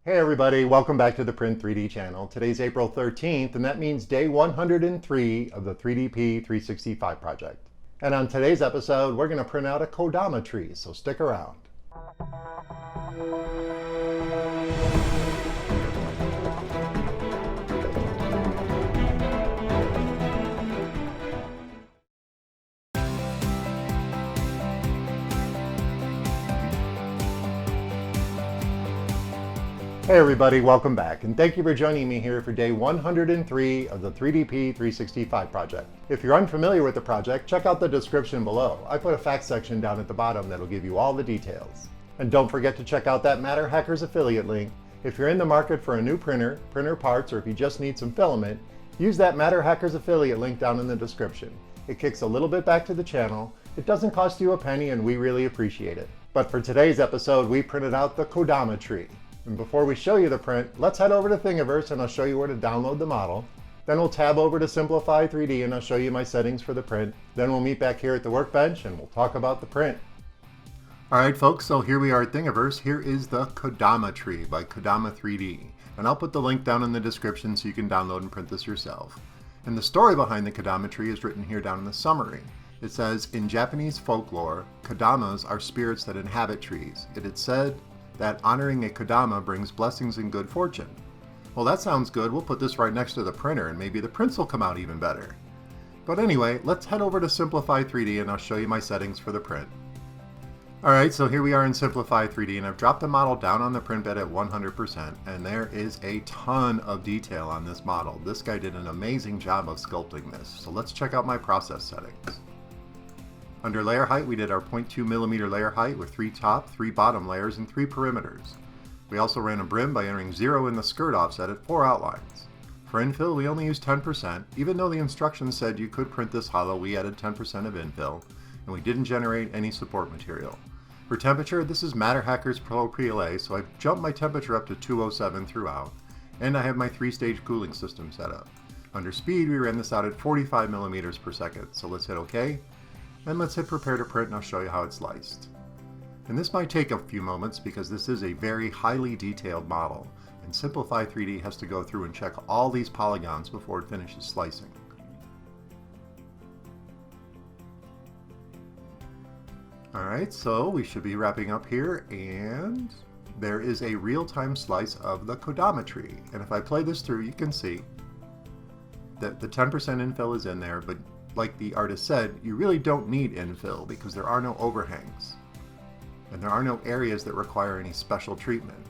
Hey everybody, welcome back to the Print 3D channel. Today's April 13th, and that means day 103 of the 3DP 365 project. And on today's episode, we're going to print out a Kodama tree, so stick around. Hey everybody, welcome back, and thank you for joining me here for day 103 of the 3DP 365 project. If you're unfamiliar with the project, check out the description below. I put a fact section down at the bottom that'll give you all the details. And don't forget to check out that MatterHackers affiliate link. If you're in the market for a new printer parts, or if you just need some filament, use that MatterHackers affiliate link down in the description. It kicks a little bit back to the channel. It doesn't cost you a penny, and we really appreciate it. But for today's episode, we printed out the Kodama Tree. And before we show you the print, let's head over to Thingiverse and I'll show you where to download the model. Then we'll tab over to Simplify 3D and I'll show you my settings for the print. Then we'll meet back here at the workbench and we'll talk about the print. All right, folks, so here we are at Thingiverse. Here is the Kodama Tree by Kodama 3D. And I'll put the link down in the description so you can download and print this yourself. And the story behind the Kodama Tree is written here down in the summary. It says, in Japanese folklore, Kodamas are spirits that inhabit trees. It is said that honoring a Kodama brings blessings and good fortune. Well, that sounds good. We'll put this right next to the printer and maybe the prints will come out even better. But anyway, let's head over to Simplify 3D and I'll show you my settings for the print. Alright, so here we are in Simplify 3D and I've dropped the model down on the print bed at 100%, and there is a ton of detail on this model. This guy did an amazing job of sculpting this. So let's check out my process settings. Under layer height, we did our 0.2mm layer height with 3 top, 3 bottom layers, and 3 perimeters. We also ran a brim by entering 0 in the skirt offset at 4 outlines. For infill, we only used 10%. Even though the instructions said you could print this hollow, we added 10% of infill, and we didn't generate any support material. For temperature, this is MatterHackers PRO PLA, so I've jumped my temperature up to 207 throughout, and I have my 3-stage cooling system set up. Under speed, we ran this out at 45 millimeters per second, so let's hit OK. And let's hit prepare to print and I'll show you how it's sliced. And this might take a few moments because this is a very highly detailed model, and Simplify 3D has to go through and check all these polygons before it finishes slicing. Alright, so we should be wrapping up here, and there is a real-time slice of the Kodama tree. And if I play this through, you can see that the 10% infill is in there, but like the artist said, you really don't need infill because there are no overhangs. And there are no areas that require any special treatment.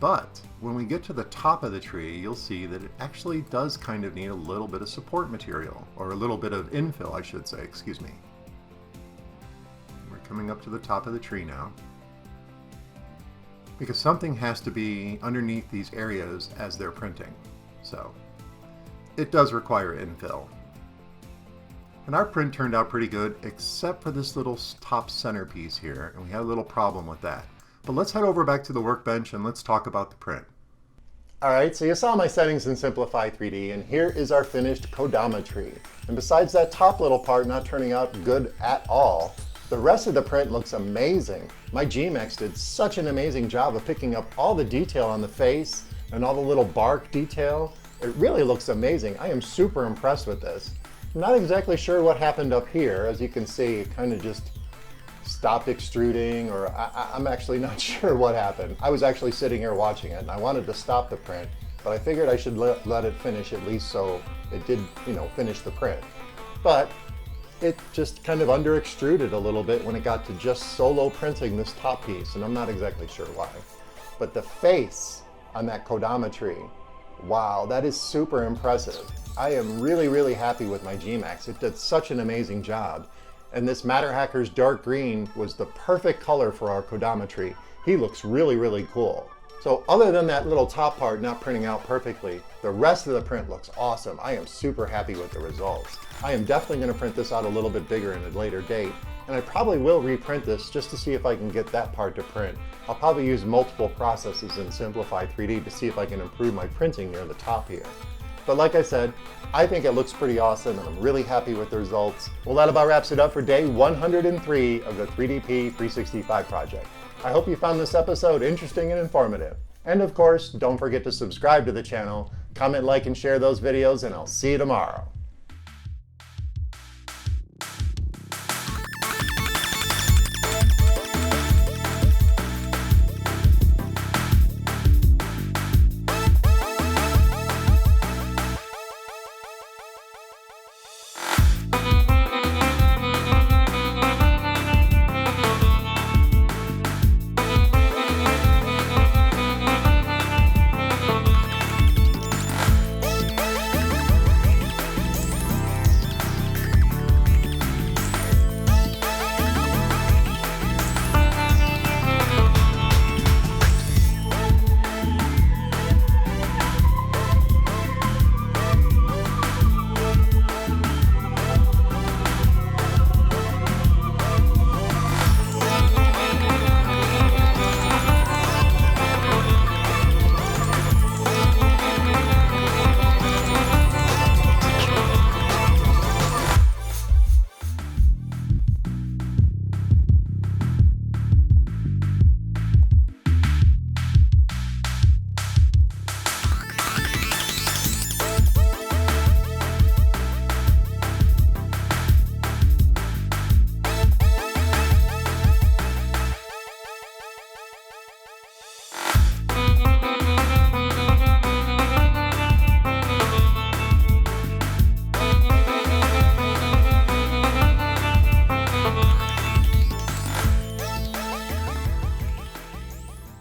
But when we get to the top of the tree, you'll see that it actually does kind of need a little bit of support material, or a little bit of infill, I should say, excuse me. We're coming up to the top of the tree now, because something has to be underneath these areas as they're printing. So it does require infill. And our print turned out pretty good, except for this little top centerpiece here, and we had a little problem with that. But let's head over back to the workbench and let's talk about the print. Alright, so you saw my settings in Simplify 3D, and here is our finished Kodama tree. And besides that top little part not turning out good at all, the rest of the print looks amazing. My gMax did such an amazing job of picking up all the detail on the face and all the little bark detail. It really looks amazing. I am super impressed with this. I'm not exactly sure what happened up here. As you can see, it kind of just stopped extruding, or I'm actually not sure what happened. I was actually sitting here watching it and I wanted to stop the print, but I figured I should let it finish at least so it did, finish the print. But it just kind of under extruded a little bit when it got to just solo printing this top piece, and I'm not exactly sure why. But the face on that Kodama tree, wow, that is super impressive. I am really, really happy with my gMax. It did such an amazing job. And this MatterHackers dark green was the perfect color for our Kodama tree. He looks really, really cool. So other than that little top part not printing out perfectly, the rest of the print looks awesome. I am super happy with the results. I am definitely going to print this out a little bit bigger in a later date, and I probably will reprint this just to see if I can get that part to print. I'll probably use multiple processes in Simplify 3D to see if I can improve my printing near the top here. But like I said, I think it looks pretty awesome and I'm really happy with the results. Well, that about wraps it up for day 103 of the 3DP 365 project. I hope you found this episode interesting and informative. And of course, don't forget to subscribe to the channel, comment, like, and share those videos, and I'll see you tomorrow.